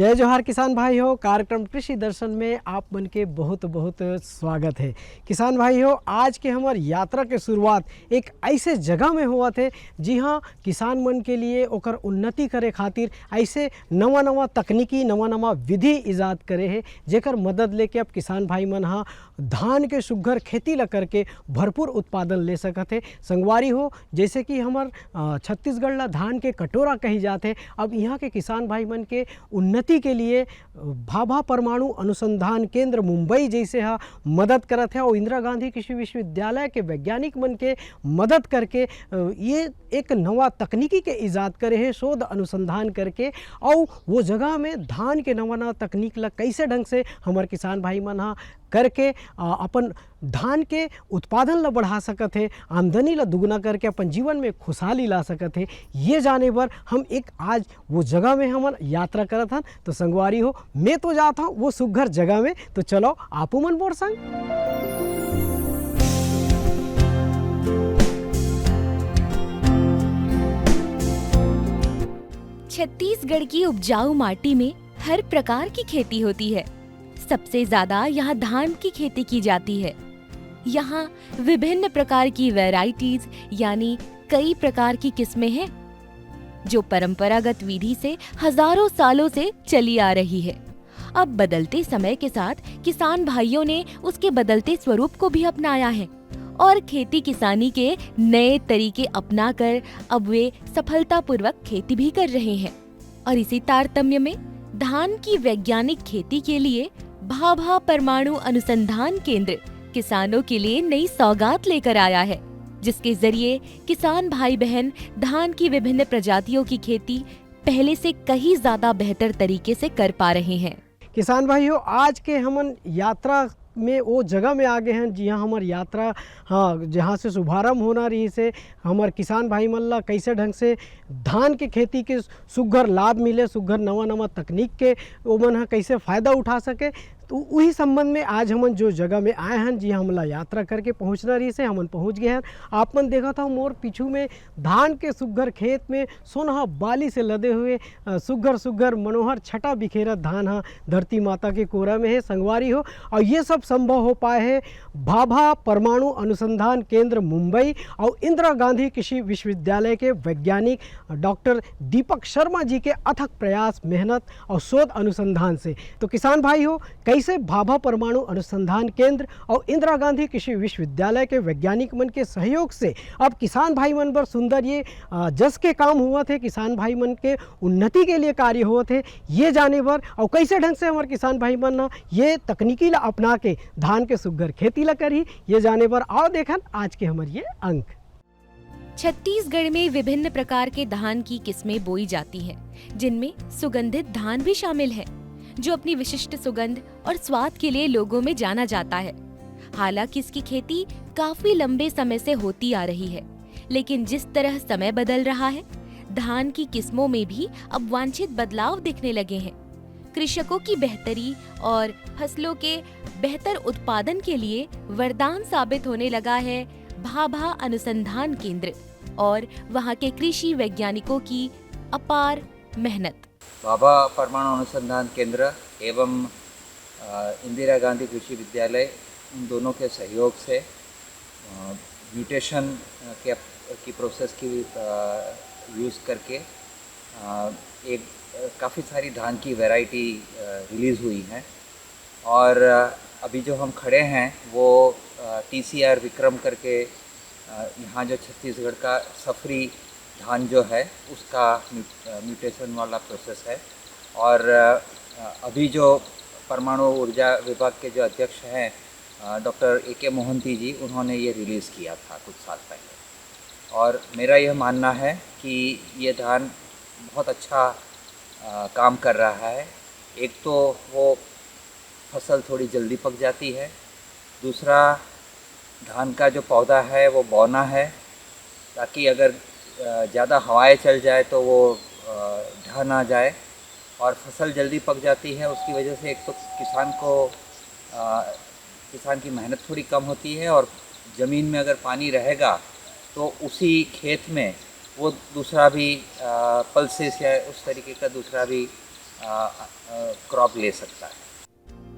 जय जोहार किसान भाई हो। कार्यक्रम कृषि दर्शन में आप मन के बहुत बहुत स्वागत है। किसान भाई हो, आज के हमार यात्रा के शुरुआत एक ऐसे जगह में हुआ थे जी हाँ, किसान मन के लिए ओकर उन्नति करे खातिर ऐसे नवा नवा तकनीकी नवा नवा विधि इजाद करे है, जेकर मदद लेके अब किसान भाई मन हाँ धान के सुघर खेती ला करके भरपूर उत्पादन ले सकत है। संगवारी हो, जैसे कि हमार छत्तीसगढ़ ला धान के कटोरा कही जाते, अब यहाँ के किसान भाई मन के उन्नति के लिए भाभा परमाणु अनुसंधान केंद्र मुंबई जैसे हा मदद करत है और इंदिरा गांधी कृषि विश्वविद्यालय के वैज्ञानिक मन के मदद करके ये एक नवा तकनीकी के इजाद करे है, शोध अनुसंधान करके और वो जगह में धान के नवा नवा तकनीक ला कैसे ढंग से हमार किसान भाई मन हा करके अपन धान के उत्पादन ला बढ़ा सकत है, आमदनी ला दुगना करके अपन जीवन में खुशहाली ला सकत है। ये जाने पर हम एक आज वो जगह में हम यात्रा करत हन। तो संगवारी हो, मैं तो जाता हूँ वो सुघर जगह में, तो चलो आपू मन मोर संग। छत्तीसगढ़ की उपजाऊ माटी में हर प्रकार की खेती होती है। सबसे ज्यादा यहाँ धान की खेती की जाती है। यहाँ विभिन्न प्रकार की वैरायटीज यानी कई प्रकार की किस्में हैं, जो परंपरागत विधि से हजारों सालों से चली आ रही है। अब बदलते समय के साथ किसान भाइयों ने उसके बदलते स्वरूप को भी अपनाया है और खेती किसानी के नए तरीके अपनाकर अब वे सफलतापूर्वक खेती भी कर रहे हैं। और इसी तारतम्य में धान की वैज्ञानिक खेती के लिए भाभा परमाणु अनुसंधान केंद्र किसानों के लिए नई सौगात लेकर आया है, जिसके जरिए किसान भाई बहन धान की विभिन्न प्रजातियों की खेती पहले से कहीं ज्यादा बेहतर तरीके से कर पा रहे हैं। किसान भाइयों, आज के हमन यात्रा में वो जगह में आ गए हैं जी हाँ, हमार यात्रा हाँ जहाँ से शुभारंभ होना रही से हमार किसान भाई मन ला कैसे ढंग से धान के खेती के सुघर लाभ मिले, सुघर नवा नवा तकनीक के वो मन हा कैसे फ़ायदा उठा सके, तो वही संबंध में आज हमन जो जगह में आए हैं जी हमला यात्रा करके पहुंचना रही से हमन पहुंच गए हैं। आप मन देखा था मोर पीछू में धान के सुघर खेत में सोनहा बाली से लदे हुए सुघर सुघर मनोहर छटा बिखेरा धान हा धरती माता के कोरा में है। संगवारी हो, और ये सब संभव हो पाए है भाभा परमाणु अनुसंधान केंद्र मुंबई और इंदिरा गांधी कृषि विश्वविद्यालय के वैज्ञानिक डॉक्टर दीपक शर्मा जी के अथक प्रयास, मेहनत और शोध अनुसंधान से। तो किसान भाई हो, कैसे भाभा परमाणु अनुसंधान केंद्र और इंदिरा गांधी कृषि विश्वविद्यालय के वैज्ञानिक मन के सहयोग से अब किसान भाई मन पर सुंदर ये जस के काम हुआ थे, किसान भाई मन के उन्नति के लिए कार्य हुआ थे, ये जाने पर और कैसे ढंग से हमारे किसान भाई मन ये तकनीकी ला अपना के धान के सुघर खेती ला करी, ये जाने पर आओ देखन आज के हमारे ये अंक। छत्तीसगढ़ में विभिन्न प्रकार के धान की किस्में बोई जाती हैं, जिनमें सुगंधित धान भी शामिल है, जो अपनी विशिष्ट सुगंध और स्वाद के लिए लोगों में जाना जाता है। हालांकि इसकी खेती काफी लंबे समय से होती आ रही है, लेकिन जिस तरह समय बदल रहा है, धान की किस्मों में भी अब वांछित बदलाव दिखने लगे हैं। कृषकों की बेहतरी और फसलों के बेहतर उत्पादन के लिए वरदान साबित होने लगा है भाभा अनुसंधान केंद्र और वहां के कृषि वैज्ञानिकों की अपार मेहनत। भाभा परमाणु अनुसंधान केंद्र एवं इंदिरा गांधी कृषि विद्यालय, उन दोनों के सहयोग से म्यूटेशन की प्रोसेस की यूज़ करके एक काफ़ी सारी धान की वैरायटी रिलीज़ हुई हैं। और अभी जो हम खड़े हैं वो TCR विक्रम करके यहाँ जो छत्तीसगढ़ का सफरी धान जो है उसका म्यूटेशन वाला प्रोसेस है। और अभी जो परमाणु ऊर्जा विभाग के जो अध्यक्ष हैं डॉक्टर AK मोहंती जी, उन्होंने ये रिलीज़ किया था कुछ साल पहले। और मेरा यह मानना है कि ये धान बहुत अच्छा काम कर रहा है। एक तो वो फसल थोड़ी जल्दी पक जाती है, दूसरा धान का जो पौधा है वो बौना है, ताकि अगर ज़्यादा हवाएं चल जाए तो वो ढह ना जाए, और फसल जल्दी पक जाती है। उसकी वजह से एक तो किसान की मेहनत थोड़ी कम होती है, और ज़मीन में अगर पानी रहेगा तो उसी खेत में वो दूसरा भी पल्सेस या उस तरीके का दूसरा भी क्रॉप ले सकता है।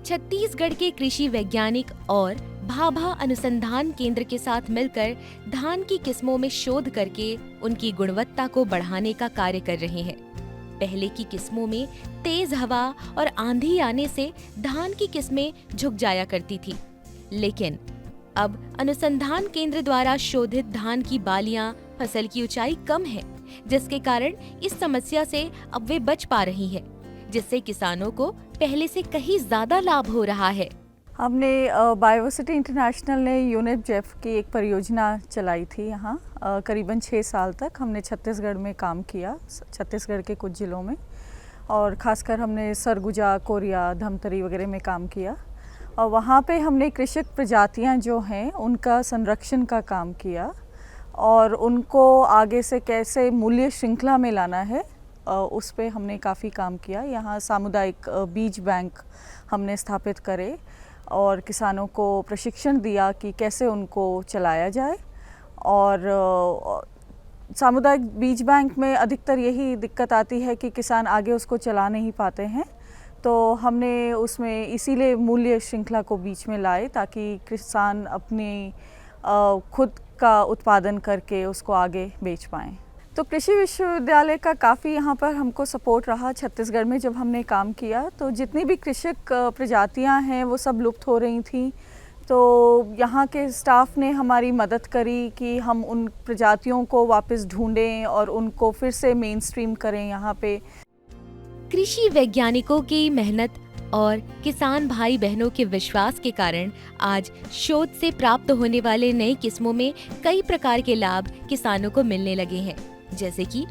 छत्तीसगढ़ के कृषि वैज्ञानिक और भाभा अनुसंधान केंद्र के साथ मिलकर धान की किस्मों में शोध करके उनकी गुणवत्ता को बढ़ाने का कार्य कर रहे हैं। पहले की किस्मों में तेज हवा और आंधी आने से धान की किस्में झुक जाया करती थी, लेकिन अब अनुसंधान केंद्र द्वारा शोधित धान की बालियां फसल की ऊंचाई कम है, जिसके कारण इस समस्या से अब वे बच पा रही है, जिससे किसानों को पहले से कहीं ज्यादा लाभ हो रहा है। हमने बायोवर्सिटी इंटरनेशनल ने यूनिट जेफ की एक परियोजना चलाई थी यहाँ। करीबन 6 साल तक हमने छत्तीसगढ़ में काम किया, छत्तीसगढ़ के कुछ ज़िलों में, और ख़ासकर हमने सरगुजा, कोरिया, धमतरी वगैरह में काम किया। और वहाँ पे हमने कृषक प्रजातियाँ जो हैं उनका संरक्षण का काम किया और उनको आगे से कैसे मूल्य श्रृंखला में लाना है उस पे हमने काफ़ी काम किया। यहाँ सामुदायिक बीज बैंक हमने स्थापित करे और किसानों को प्रशिक्षण दिया कि कैसे उनको चलाया जाए। और सामुदायिक बीज बैंक में अधिकतर यही दिक्कत आती है कि किसान आगे उसको चला नहीं पाते हैं, तो हमने उसमें इसीलिए मूल्य श्रृंखला को बीच में लाए ताकि किसान अपनी खुद का उत्पादन करके उसको आगे बेच पाएँ। तो कृषि विश्वविद्यालय का काफ़ी यहाँ पर हमको सपोर्ट रहा। छत्तीसगढ़ में जब हमने काम किया तो जितनी भी कृषक प्रजातियाँ हैं वो सब लुप्त हो रही थी, तो यहाँ के स्टाफ ने हमारी मदद करी कि हम उन प्रजातियों को वापस ढूंढें और उनको फिर से मेन स्ट्रीम करें यहाँ पे। कृषि वैज्ञानिकों की मेहनत और किसान भाई बहनों के विश्वास के कारण आज शोध से प्राप्त होने वाले नई किस्मों में कई प्रकार के लाभ किसानों को मिलने लगे हैं, जैसे कि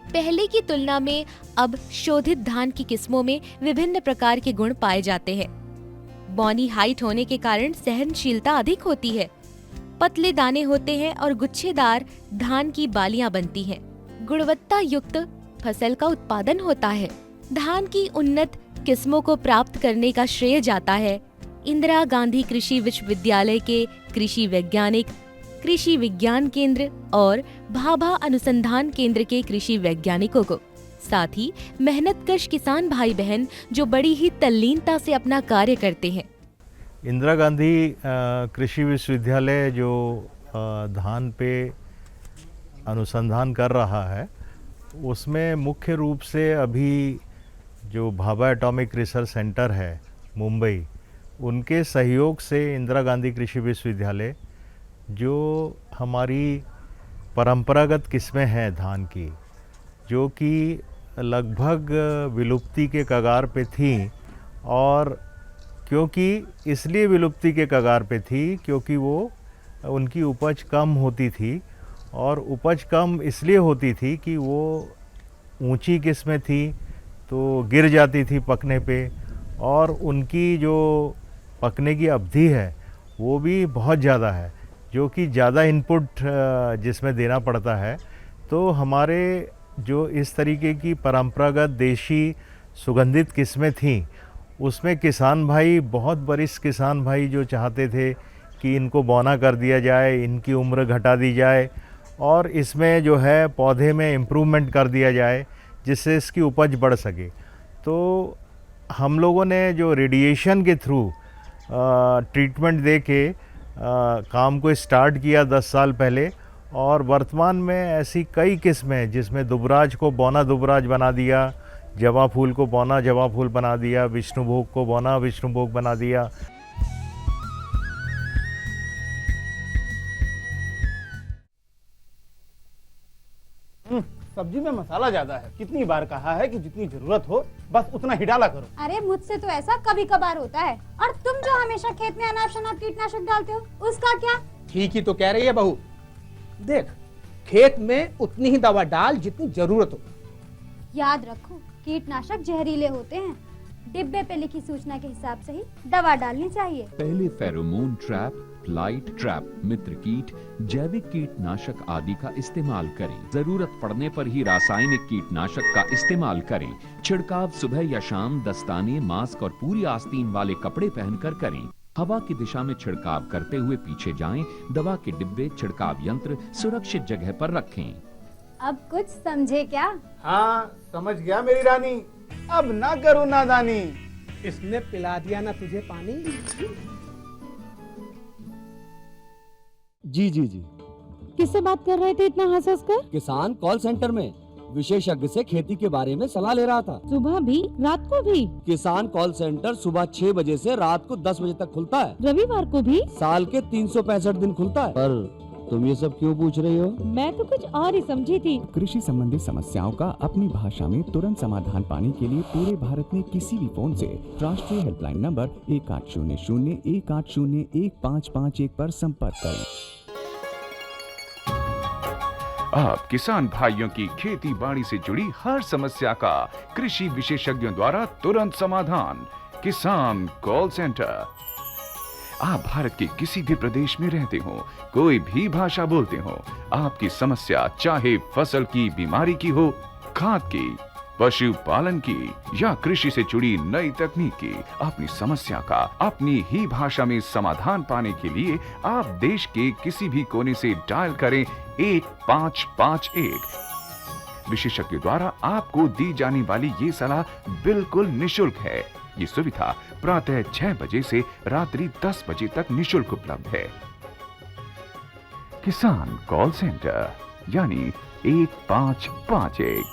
पहले की तुलना में अब शोधित धान की किस्मों में विभिन्न प्रकार के गुण पाए जाते हैं। बौनी हाइट होने के कारण सहनशीलता अधिक होती है, पतले दाने होते हैं और गुच्छेदार धान की बालियां बनती हैं। गुणवत्ता युक्त फसल का उत्पादन होता है। धान की उन्नत किस्मों को प्राप्त करने का श्रेय जाता है इंदिरा गांधी कृषि विश्वविद्यालय के कृषि वैज्ञानिक, कृषि विज्ञान केंद्र और भाभा अनुसंधान केंद्र के कृषि वैज्ञानिकों को, साथ ही मेहनतकश किसान भाई बहन जो बड़ी ही तल्लीनता से अपना कार्य करते हैं। इंदिरा गांधी कृषि विश्वविद्यालय जो धान पे अनुसंधान कर रहा है, उसमें मुख्य रूप से अभी जो भाभा एटॉमिक रिसर्च सेंटर है मुंबई, उनके सहयोग से इंदिरा गांधी कृषि विश्वविद्यालय जो हमारी परंपरागत किस्में हैं धान की, जो कि लगभग विलुप्ति के कगार पे थी, और क्योंकि इसलिए विलुप्ति के कगार पे थी क्योंकि वो उनकी उपज कम होती थी, और उपज कम इसलिए होती थी कि वो ऊंची किस्में थी तो गिर जाती थी पकने पे, और उनकी जो पकने की अवधि है वो भी बहुत ज़्यादा है, जो कि ज़्यादा इनपुट जिसमें देना पड़ता है। तो हमारे जो इस तरीके की परंपरागत देशी सुगंधित किस्में थीं, उसमें किसान भाई, बहुत वरिष्ठ किसान भाई जो चाहते थे कि इनको बौना कर दिया जाए, इनकी उम्र घटा दी जाए और इसमें जो है पौधे में इम्प्रूवमेंट कर दिया जाए जिससे इसकी उपज बढ़ सके। तो हम लोगों ने जो रेडिएशन के थ्रू ट्रीटमेंट दे के काम को स्टार्ट किया 10 साल पहले, और वर्तमान में ऐसी कई किस्में जिसमें दुबराज को बौना दुबराज बना दिया, जवा फूल को बौना जवा फूल बना दिया, विष्णुभोग को बौना विष्णुभोग बना दिया। सब्जी में मसाला ज्यादा है। कितनी बार कहा है कि जितनी जरूरत हो बस उतना ही डाला करो। अरे मुझसे तो ऐसा कभी कभार होता है, और तुम जो हमेशा खेत में अनाप शनाप कीटनाशक डालते हो उसका क्या? ठीक ही तो कह रही है बहू। देख, खेत में उतनी ही दवा डाल जितनी जरूरत हो। याद रखो, कीटनाशक जहरीले होते हैं। डिब्बे पे लिखी सूचना के हिसाब से ही दवा डालनी चाहिए। पहले फेरोमोन ट्रैप, फ्लाइट ट्रैप, मित्र कीट, जैविक कीटनाशक आदि का इस्तेमाल करें। जरूरत पड़ने पर ही रासायनिक कीटनाशक का इस्तेमाल करें। छिड़काव सुबह या शाम दस्ताने, मास्क और पूरी आस्तीन वाले कपड़े पहनकर करें। हवा की दिशा में छिड़काव करते हुए पीछे जाएं। दवा के डिब्बे, छिड़काव यंत्र सुरक्षित जगह पर रखें। अब कुछ समझे क्या? हाँ, समझ गया मेरी रानी। अब ना करो नादानी। इसने पिला दिया ना तुझे पानी। जी जी जी। किससे बात कर रहे थे इतना हंस हंस कर? किसान कॉल सेंटर में विशेषज्ञ से खेती के बारे में सलाह ले रहा था। सुबह भी रात को भी? किसान कॉल सेंटर सुबह 6 बजे से रात को 10 बजे तक खुलता है। रविवार को भी? साल के 365 दिन खुलता है। पर तुम ये सब क्यों पूछ रही हो? मैं तो कुछ और ही समझी थी। कृषि संबंधी समस्याओं का अपनी भाषा में तुरंत समाधान पाने के लिए पूरे भारत में किसी भी फोन से राष्ट्रीय हेल्पलाइन नंबर 1800-180-1551 पर संपर्क करें। आप किसान भाइयों की खेती बाड़ी से जुड़ी हर समस्या का कृषि विशेषज्ञों द्वारा तुरंत समाधान। किसान कॉल सेंटर। आप भारत के किसी भी प्रदेश में रहते हो, कोई भी भाषा बोलते हो, आपकी समस्या चाहे फसल की बीमारी की हो, खाद की, पशुपालन की या कृषि से जुड़ी नई तकनीक की, अपनी समस्या का अपनी ही भाषा में समाधान पाने के लिए आप देश के किसी भी कोने से डायल करें 1551। विशेषज्ञ द्वारा आपको दी जाने वाली ये सलाह बिल्कुल निशुल्क है। ये सुविधा प्रातः 6 बजे से रात्रि 10 बजे तक निशुल्क उपलब्ध है। किसान कॉल सेंटर यानी 1551।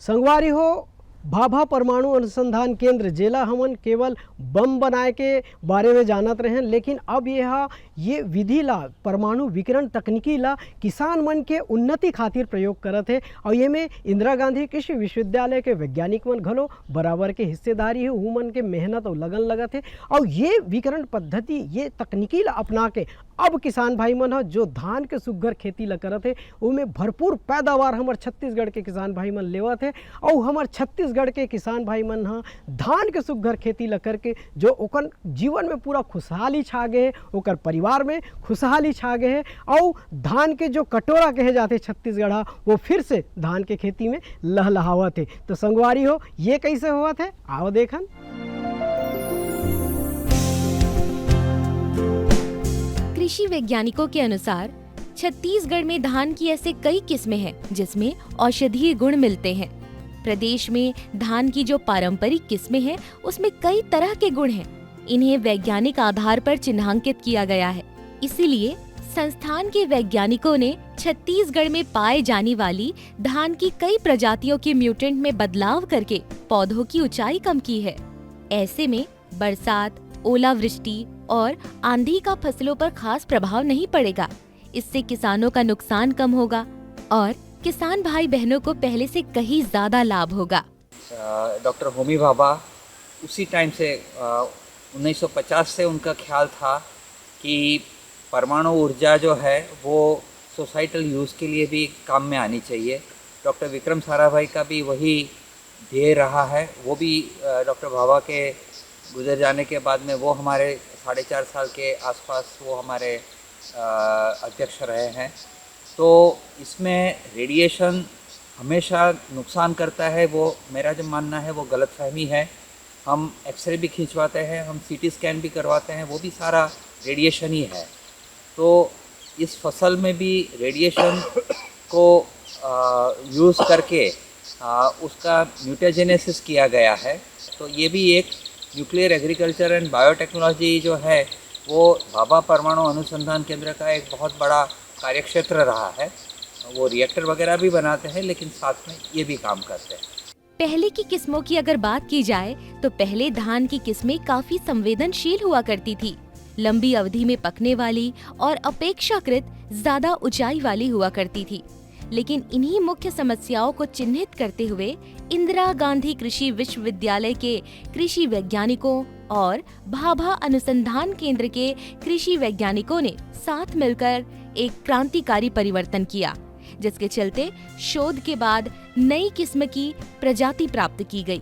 संगवारी हो, भाभा परमाणु अनुसंधान केंद्र जेला हमन केवल बम बनाए के बारे में जानत रहे, लेकिन अब ये विधि ला, परमाणु विकिरण तकनीकी ला किसान मन के उन्नति खातिर प्रयोग करत है। और ये में इंदिरा गांधी कृषि विश्वविद्यालय के वैज्ञानिक मन घलो बराबर के हिस्सेदारी है, वो मन के मेहनत और लगन लगत है। और ये विकिरण पद्धति, ये तकनीकी ला अपना के अब किसान भाई मन जो धान के सुघ्घर खेती ला करत है, उनमें भरपूर पैदावार हमार छत्तीसगढ़ के किसान भाई मन लेवत है। और हमार छत्तीसगढ़ के किसान भाई मन धान के सुघ्घर खेती ला करके जो ओकर जीवन में पूरा खुशहाली छा गए है, ओकर परिवार में खुशहाली छा गए है। और धान के जो कटोरा कहे जाते छत्तीसगढ़, वो फिर से धान के खेती में लहलहावत है। तो संगवारी हो, ये कैसे हुआ थे, आओ देखन। कृषि वैज्ञानिकों के अनुसार छत्तीसगढ़ में धान की ऐसे कई किस्में हैं जिसमें औषधीय गुण मिलते हैं। प्रदेश में धान की जो पारंपरिक किस्में हैं उसमें कई तरह के गुण हैं। इन्हें वैज्ञानिक आधार पर चिन्हांकित किया गया है। इसीलिए संस्थान के वैज्ञानिकों ने छत्तीसगढ़ में पाए जाने वाली धान की कई प्रजातियों के म्यूटेंट में बदलाव करके पौधों की ऊंचाई कम की है। ऐसे में बरसात, ओलावृष्टि और आंधी का फसलों पर खास प्रभाव नहीं पड़ेगा। इससे किसानों का नुकसान कम होगा और किसान भाई बहनों को पहले से कहीं ज्यादा लाभ होगा। डॉक्टर होमी भाभा उसी टाइम से 1950 से उनका ख्याल था कि परमाणु ऊर्जा जो है वो सोसाइटल यूज़ के लिए भी काम में आनी चाहिए। डॉक्टर विक्रम साराभाई का भी वही ध्येय रहा है। वो भी डॉक्टर भाभा के गुजर जाने के बाद में वो हमारे 4.5 साल के आसपास वो हमारे अध्यक्ष रहे हैं। तो इसमें रेडिएशन हमेशा नुकसान करता है, वो मेरा जो मानना है वो गलतफहमी है। हम एक्सरे भी खिंचवाते हैं, हम सीटी स्कैन भी करवाते हैं, वो भी सारा रेडिएशन ही है। तो इस फसल में भी रेडिएशन को यूज़ करके उसका म्यूटेजेनेसिस किया गया है। तो ये भी एक न्यूक्लियर एग्रीकल्चर एंड बायोटेक्नोलॉजी जो है वो भाभा परमाणु अनुसंधान केंद्र का एक बहुत बड़ा कार्यक्षेत्र रहा है। वो रिएक्टर वगैरह भी बनाते हैं, लेकिन साथ में ये भी काम करते हैं। पहले की किस्मों की अगर बात की जाए तो पहले धान की किस्में काफी संवेदनशील हुआ करती थी, लंबी अवधि में पकने वाली और अपेक्षाकृत ज्यादा ऊंचाई वाली हुआ करती थी। लेकिन इन्हीं मुख्य समस्याओं को चिन्हित करते हुए इंदिरा गांधी कृषि विश्वविद्यालय के कृषि वैज्ञानिकों और भाभा अनुसंधान केंद्र के कृषि वैज्ञानिकों ने साथ मिलकर एक क्रांतिकारी परिवर्तन किया, जिसके चलते शोध के बाद नई किस्म की प्रजाति प्राप्त की गई।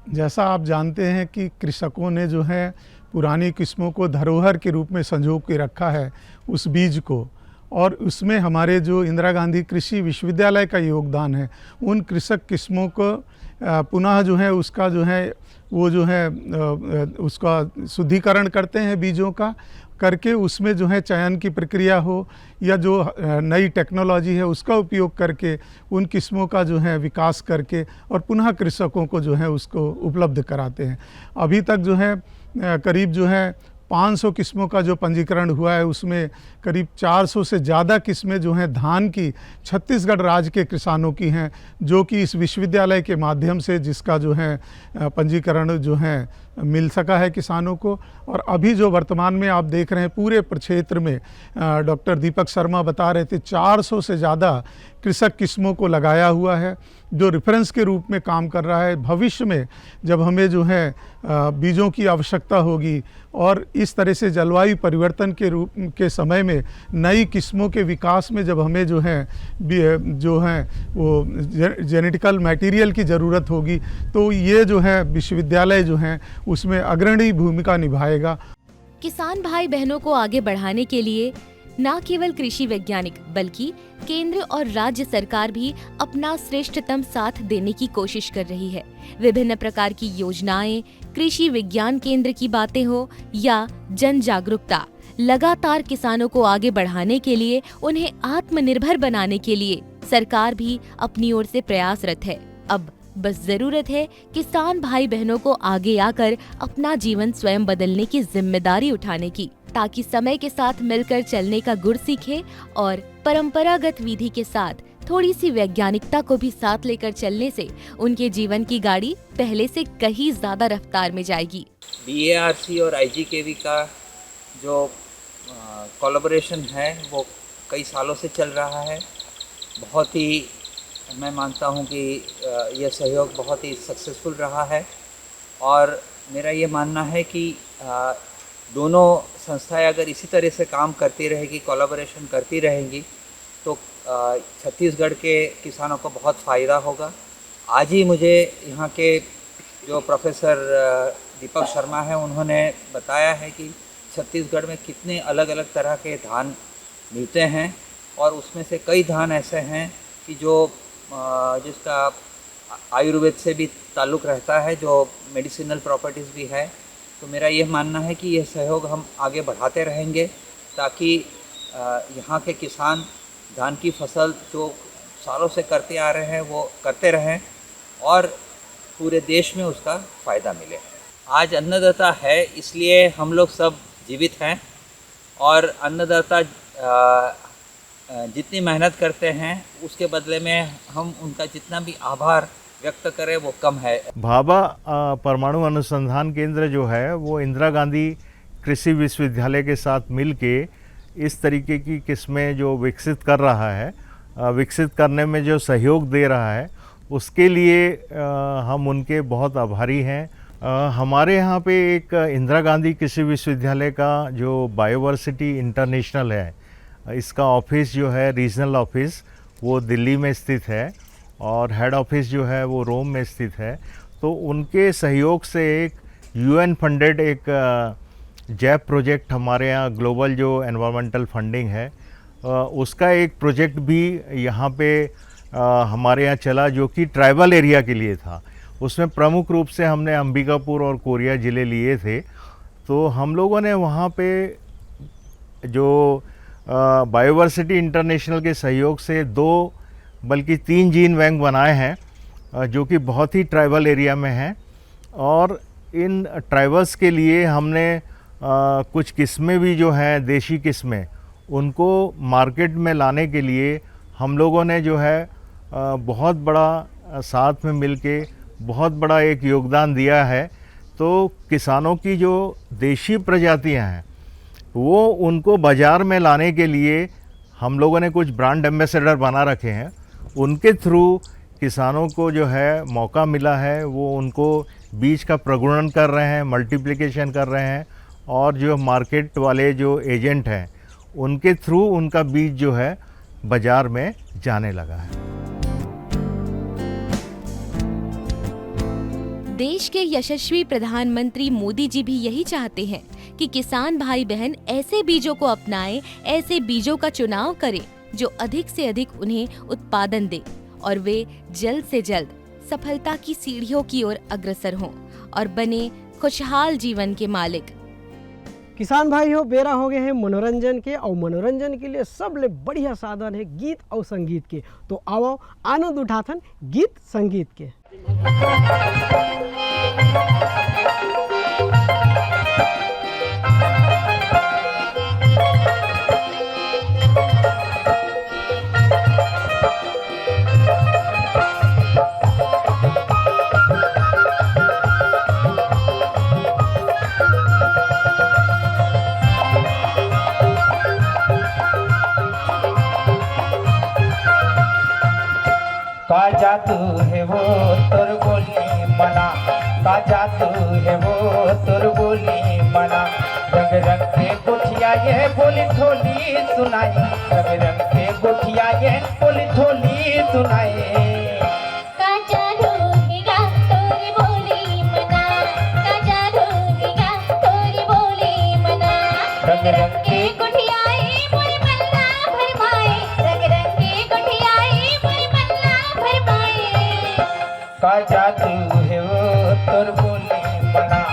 जैसा आप जानते हैं कि कृषकों ने जो है पुरानी किस्मों को धरोहर के रूप में संजो के रखा है उस बीज को, और उसमें हमारे जो इंदिरा गांधी कृषि विश्वविद्यालय का योगदान है। उन कृषक किस्मों को पुनः जो है उसका जो है वो जो है उसका शुद्धिकरण करते हैं बीजों का, करके उसमें जो है चयन की प्रक्रिया हो या जो नई टेक्नोलॉजी है उसका उपयोग करके उन किस्मों का जो है विकास करके और पुनः कृषकों को जो है उसको उपलब्ध कराते हैं। अभी तक जो है करीब जो है 500 किस्मों का जो पंजीकरण हुआ है उसमें करीब 400 से ज़्यादा किस्में जो हैं धान की छत्तीसगढ़ राज्य के किसानों की हैं, जो कि इस विश्वविद्यालय के माध्यम से जिसका जो है पंजीकरण जो है मिल सका है किसानों को। और अभी जो वर्तमान में आप देख रहे हैं पूरे प्रक्षेत्र में डॉक्टर दीपक शर्मा बता रहे थे 400 से ज़्यादा कृषक किस्मों को लगाया हुआ है जो रेफरेंस के रूप में काम कर रहा है। भविष्य में जब हमें जो है बीजों की आवश्यकता होगी और इस तरह से जलवायु परिवर्तन के रूप के समय में नई किस्मों के विकास में जब हमें जो है वो जेनेटिकल मटेरियल की ज़रूरत होगी तो ये जो है विश्वविद्यालय जो है उसमें अग्रणी भूमिका निभाएगा। किसान भाई बहनों को आगे बढ़ाने के लिए न केवल कृषि वैज्ञानिक बल्कि केंद्र और राज्य सरकार भी अपना श्रेष्ठतम साथ देने की कोशिश कर रही है। विभिन्न प्रकार की योजनाएं, कृषि विज्ञान केंद्र की बातें हो या जन जागरूकता, लगातार किसानों को आगे बढ़ाने के लिए, उन्हें आत्मनिर्भर बनाने के लिए सरकार भी अपनी ओर से प्रयासरत है। अब बस जरूरत है किसान भाई बहनों को आगे आकर अपना जीवन स्वयं बदलने की जिम्मेदारी उठाने की, ताकि समय के साथ मिलकर चलने का गुर सीखे और परंपरागत विधि के साथ थोड़ी सी वैज्ञानिकता को भी साथ लेकर चलने से उनके जीवन की गाड़ी पहले से कहीं ज्यादा रफ्तार में जाएगी। BARC और IGKV का जो कोलैबोरेशन है वो कई सालों से चल रहा है। बहुत ही मैं मानता हूँ कि यह सहयोग बहुत ही सक्सेसफुल रहा है और मेरा ये मानना है कि दोनों संस्थाएं अगर इसी तरह से काम करती रहेगी, कोलैबोरेशन करती रहेंगी तो छत्तीसगढ़ के किसानों को बहुत फ़ायदा होगा। आज ही मुझे यहाँ के जो प्रोफेसर दीपक शर्मा हैं उन्होंने बताया है कि छत्तीसगढ़ में कितने अलग अलग तरह के धान मिलते हैं और उसमें से कई धान ऐसे हैं कि जिसका आयुर्वेद से भी ताल्लुक़ रहता है, जो मेडिसिनल प्रॉपर्टीज़ भी है। तो मेरा ये मानना है कि यह सहयोग हम आगे बढ़ाते रहेंगे ताकि यहाँ के किसान धान की फसल जो सालों से करते आ रहे हैं वो करते रहें और पूरे देश में उसका फ़ायदा मिले। आज अन्नदाता है इसलिए हम लोग सब जीवित हैं और अन्नदाता जितनी मेहनत करते हैं उसके बदले में हम उनका जितना भी आभार व्यक्त करें वो कम है। भाभा परमाणु अनुसंधान केंद्र जो है वो इंदिरा गांधी कृषि विश्वविद्यालय के साथ मिलके इस तरीके की किस्में जो विकसित कर रहा है, विकसित करने में जो सहयोग दे रहा है उसके लिए हम उनके बहुत आभारी हैं। हमारे यहाँ पे एक इंदिरा गांधी कृषि विश्वविद्यालय का जो बायोवर्सिटी इंटरनेशनल है, इसका ऑफिस जो है रीजनल ऑफिस वो दिल्ली में स्थित है और हेड ऑफिस जो है वो रोम में स्थित है। तो उनके सहयोग से एक UN फंडेड एक जैप प्रोजेक्ट हमारे यहाँ ग्लोबल जो एनवायरमेंटल फंडिंग है उसका एक प्रोजेक्ट भी यहाँ पे हमारे यहाँ चला जो कि ट्राइबल एरिया के लिए था। उसमें प्रमुख रूप से हमने अंबिकापुर और कोरिया ज़िले लिए थे। तो हम लोगों ने वहाँ पे जो बायोवर्सिटी इंटरनेशनल के सहयोग से 2 बल्कि 3 जीन बैंक बनाए हैं जो कि बहुत ही ट्राइबल एरिया में हैं और इन ट्राइबल्स के लिए हमने कुछ किस्में भी जो हैं देशी किस्में उनको मार्केट में लाने के लिए हम लोगों ने जो है बहुत बड़ा साथ में मिलके बहुत बड़ा एक योगदान दिया है। तो किसानों की जो देशी प्रजातियां हैं वो उनको बाज़ार में लाने के लिए हम लोगों ने कुछ ब्रांड एम्बेसडर बना रखे हैं। उनके थ्रू किसानों को जो है मौका मिला है, वो उनको बीज का प्रगुणन कर रहे हैं, मल्टीप्लिकेशन कर रहे हैं और जो मार्केट वाले जो एजेंट हैं उनके थ्रू उनका बीज जो है बाज़ार में जाने लगा है। देश के यशस्वी प्रधानमंत्री मोदी जी भी यही चाहते हैं कि किसान भाई बहन ऐसे बीजों को अपनाएं, ऐसे बीजों का चुनाव करें जो अधिक से अधिक उन्हें उत्पादन दे और वे जल्द से जल्द सफलता की सीढ़ियों की ओर अग्रसर हों और बने खुशहाल जीवन के मालिक। किसान भाई हो, बेरा हो गए हैं मनोरंजन के, और मनोरंजन के लिए सबले बढ़िया साधन है गीत और संगीत के। तो आओ आनंद उठाथन गीत संगीत के। का जादू है वो तोर बोली मना, का जादू है वो तोर बोली मना। रंग रंग के गोठिया ये बोली ढोली सुनाई, रंग रंग के गोठिया ये बोली ढोली सुनाई। रंग रंग के गोठियाई मोरे मल्ला भरमाए, रंग रंग के गोठियाई मोरे मल्ला भरमाए। का जादू है वो तोर बोली मना,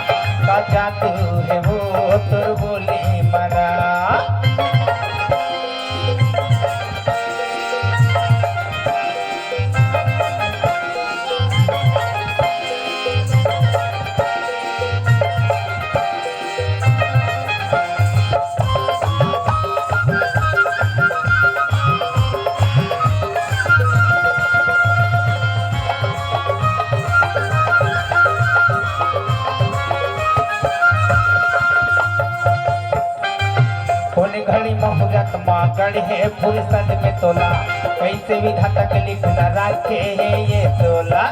का जादू है वो तोर बोली मना। घड़ी मुहूर्त मागण है फुर्सत में तोला, कैसे विधाता के लिखना राखे है ये तोला।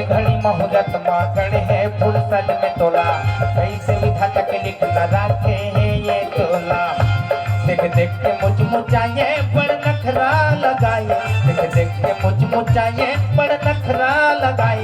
घड़ी मुहूर्त मागण है फुर्सत में तोला, कैसे विधाता के लिखना राखे है ये तोला। देख देख के मुझ मुझाए बड़ नखरा लगाए, देख देख के मुझ मुझाए बड़ नखरा लगाए।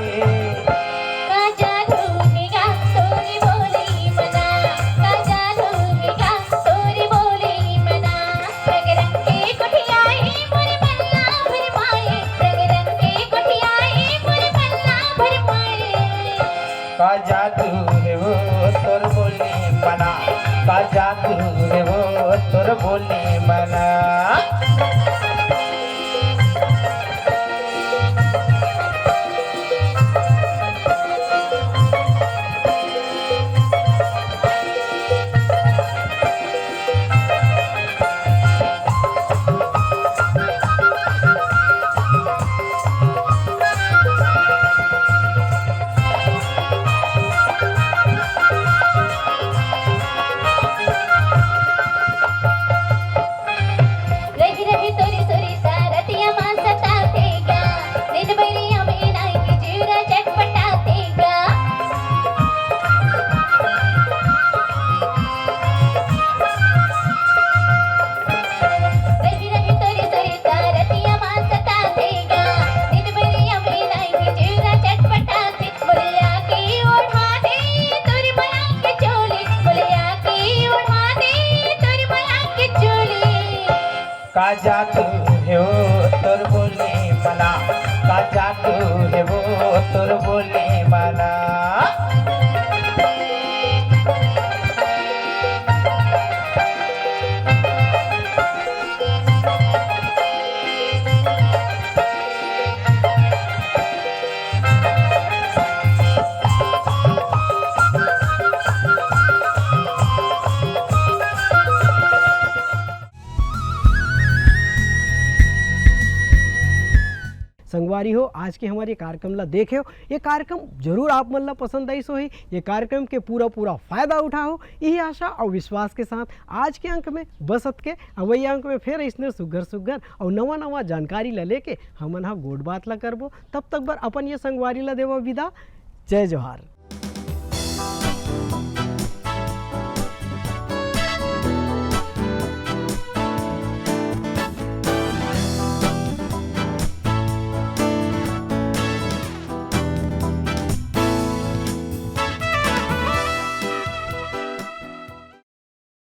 का जादू है वो तोर बोली मना, का जादू है वो तोर बोली मना। का जादू है वो तोर बोली मना, का जादू है वो तोर बोली मना। संगवारी हो, आज के हमारे कार्यक्रम ला देखे हो, ये कार्यक्रम जरूर आप मन ला पसंद आई सो ही। ये कार्यक्रम के पूरा फायदा उठाओ, यही आशा और विश्वास के साथ आज के अंक में बसत के अवैय अंक में फिर इसने सुगर और नवा जानकारी ला लेके हमन हा गोड बात ला करबो। तब तक बर अपन ये संगवारी ला देवो विदा। जय जोहार।